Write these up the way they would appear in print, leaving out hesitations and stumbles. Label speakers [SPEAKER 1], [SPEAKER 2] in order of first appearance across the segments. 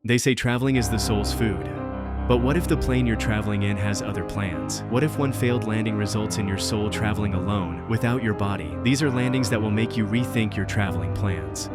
[SPEAKER 1] They say traveling is the soul's food. But what if the plane you're traveling in has other plans? What if one failed landing results in your soul traveling alone, without your body? These are landings that will make you rethink your traveling plans.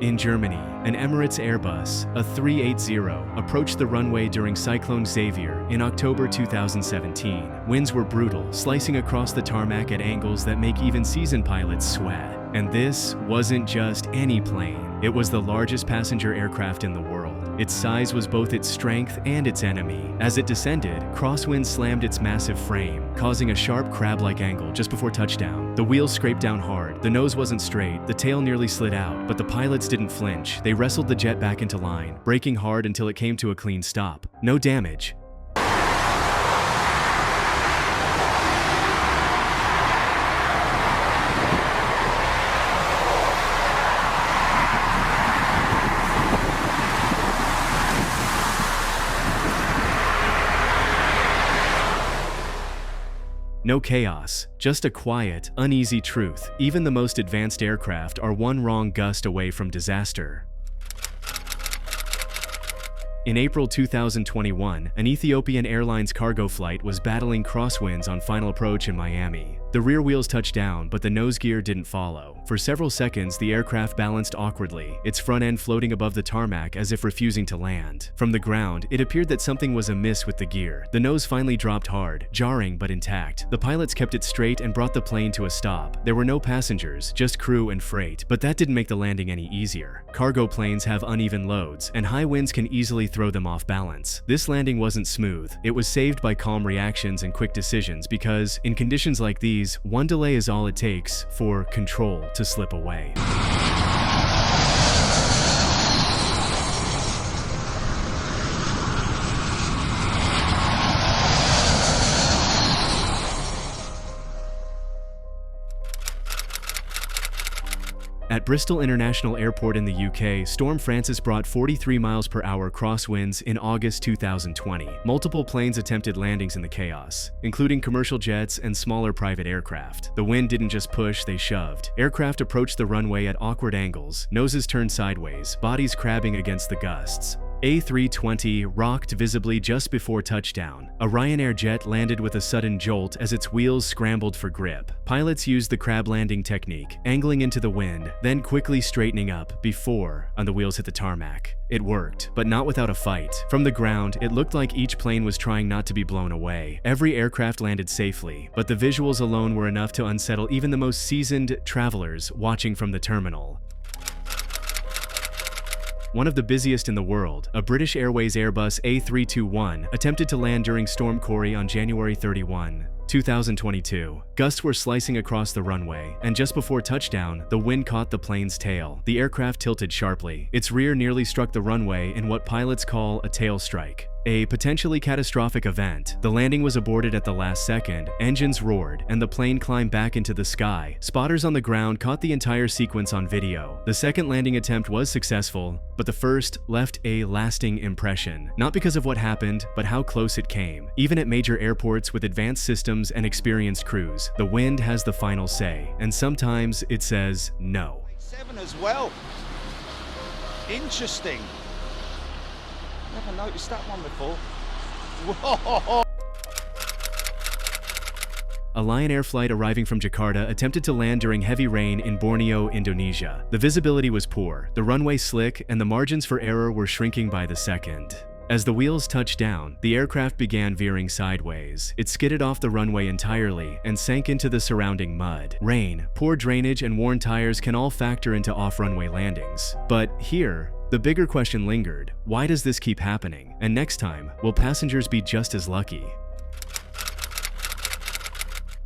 [SPEAKER 1] In Germany, an Emirates Airbus, a 380, approached the runway during Cyclone Xavier in October 2017. Winds were brutal, slicing across the tarmac at angles that make even seasoned pilots sweat. And this wasn't just any plane. It was the largest passenger aircraft in the world. Its size was both its strength and its enemy. As it descended, crosswind slammed its massive frame, causing a sharp crab-like angle just before touchdown. The wheels scraped down hard, the nose wasn't straight, the tail nearly slid out, but the pilots didn't flinch. They wrestled the jet back into line, braking hard until it came to a clean stop. No damage. No chaos, just a quiet, uneasy truth. Even the most advanced aircraft are one wrong gust away from disaster. In April 2021, an Ethiopian Airlines cargo flight was battling crosswinds on final approach in Miami. The rear wheels touched down, but the nose gear didn't follow. For several seconds, the aircraft balanced awkwardly, its front end floating above the tarmac as if refusing to land. From the ground, it appeared that something was amiss with the gear. The nose finally dropped hard, jarring but intact. The pilots kept it straight and brought the plane to a stop. There were no passengers, just crew and freight, but that didn't make the landing any easier. Cargo planes have uneven loads, and high winds can easily throw them off balance. This landing wasn't smooth. It was saved by calm reactions and quick decisions because, in conditions like these, one delay is all it takes for control to slip away. At Bristol International Airport in the UK, Storm Francis brought 43 miles per hour crosswinds in August 2020. Multiple planes attempted landings in the chaos, including commercial jets and smaller private aircraft. The wind didn't just push, they shoved. Aircraft approached the runway at awkward angles, noses turned sideways, bodies crabbing against the gusts. A320 rocked visibly just before touchdown. A Ryanair jet landed with a sudden jolt as its wheels scrambled for grip. Pilots used the crab landing technique, angling into the wind, then quickly straightening up before the wheels hit the tarmac. It worked, but not without a fight. From the ground, it looked like each plane was trying not to be blown away. Every aircraft landed safely, but the visuals alone were enough to unsettle even the most seasoned travelers watching from the terminal. One of the busiest in the world, a British Airways Airbus A321 attempted to land during Storm Corey on January 31, 2022. Gusts were slicing across the runway, and just before touchdown, the wind caught the plane's tail. The aircraft tilted sharply. Its rear nearly struck the runway in what pilots call a tail strike, a potentially catastrophic event. The landing was aborted at the last second, engines roared, and the plane climbed back into the sky. Spotters on the ground caught the entire sequence on video. The second landing attempt was successful, but the first left a lasting impression. Not because of what happened, but how close it came. Even at major airports with advanced systems and experienced crews, the wind has the final say, and sometimes it says no.
[SPEAKER 2] 7 as well. Interesting. Never noticed that one before. Whoa.
[SPEAKER 1] A Lion Air flight arriving from Jakarta attempted to land during heavy rain in Borneo, Indonesia. The visibility was poor, the runway slick, and the margins for error were shrinking by the second. As the wheels touched down, the aircraft began veering sideways. It skidded off the runway entirely and sank into the surrounding mud. Rain, poor drainage, and worn tires can all factor into off-runway landings. But here, the bigger question lingered. Why does this keep happening? And next time, will passengers be just as lucky?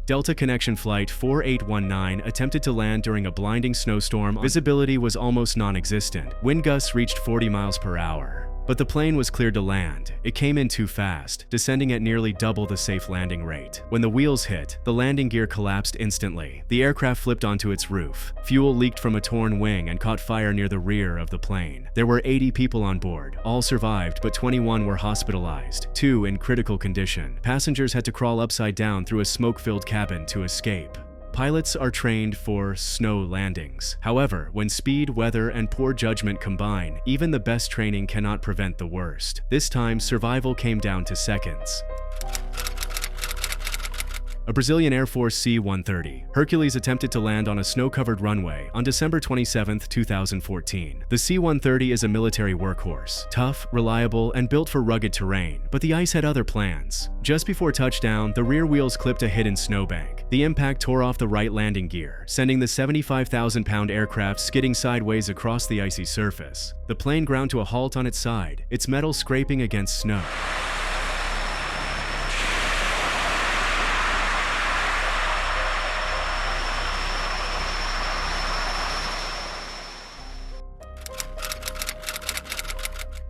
[SPEAKER 1] Delta Connection Flight 4819 attempted to land during a blinding snowstorm. Visibility was almost non-existent. Wind gusts reached 40 miles per hour. But the plane was cleared to land. It came in too fast, descending at nearly double the safe landing rate. When the wheels hit, the landing gear collapsed instantly. The aircraft flipped onto its roof. Fuel leaked from a torn wing and caught fire near the rear of the plane. There were 80 people on board. All survived, but 21 were hospitalized, 2 in critical condition. Passengers had to crawl upside down through a smoke-filled cabin to escape. Pilots are trained for snow landings. However, when speed, weather, and poor judgment combine, even the best training cannot prevent the worst. This time, survival came down to seconds. A Brazilian Air Force C-130 Hercules attempted to land on a snow-covered runway on December 27, 2014. The C-130 is a military workhorse, tough, reliable, and built for rugged terrain, but the ice had other plans. Just before touchdown, the rear wheels clipped a hidden snowbank. The impact tore off the right landing gear, sending the 75,000-pound aircraft skidding sideways across the icy surface. The plane ground to a halt on its side, its metal scraping against snow.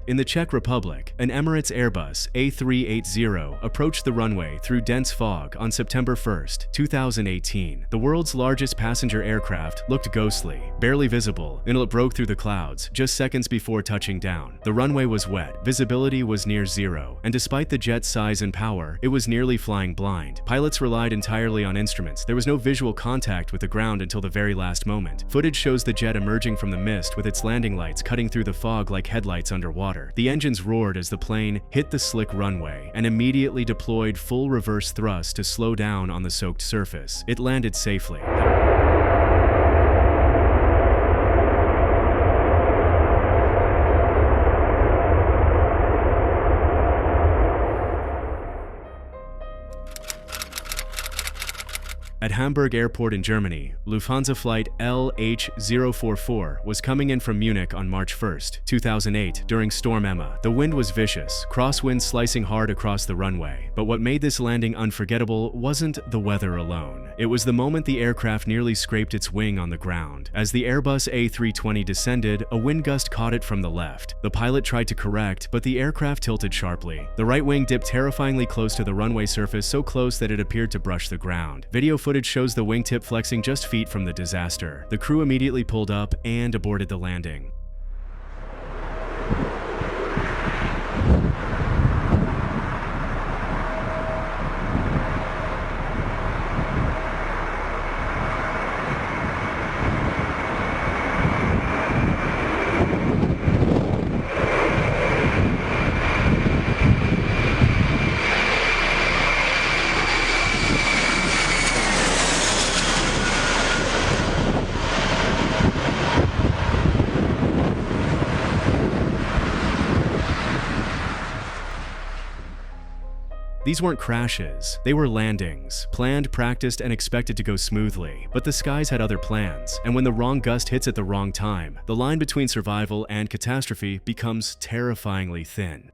[SPEAKER 1] In the Czech Republic, an Emirates Airbus A380 approached the runway through dense fog on September 1, 2018. The world's largest passenger aircraft looked ghostly, barely visible, until it broke through the clouds just seconds before touching down. The runway was wet, visibility was near zero, and despite the jet's size and power, it was nearly flying blind. Pilots relied entirely on instruments. There was no visual contact with the ground until the very last moment. Footage shows the jet emerging from the mist with its landing lights cutting through the fog like headlights underwater. The engines roared as the plane hit the slick runway and immediately deployed full reverse thrust to slow down on the soaked surface. It landed safely. At Hamburg Airport in Germany, Lufthansa flight LH044 was coming in from Munich on March 1, 2008, during Storm Emma. The wind was vicious, crosswind slicing hard across the runway. But what made this landing unforgettable wasn't the weather alone. It was the moment the aircraft nearly scraped its wing on the ground. As the Airbus A320 descended, a wind gust caught it from the left. The pilot tried to correct, but the aircraft tilted sharply. The right wing dipped terrifyingly close to the runway surface, so close that it appeared to brush the ground. Video footage shows the wingtip flexing just feet from the disaster. The crew immediately pulled up and aborted the landing. These weren't crashes, they were landings, planned, practiced, and expected to go smoothly. But the skies had other plans, and when the wrong gust hits at the wrong time, the line between survival and catastrophe becomes terrifyingly thin.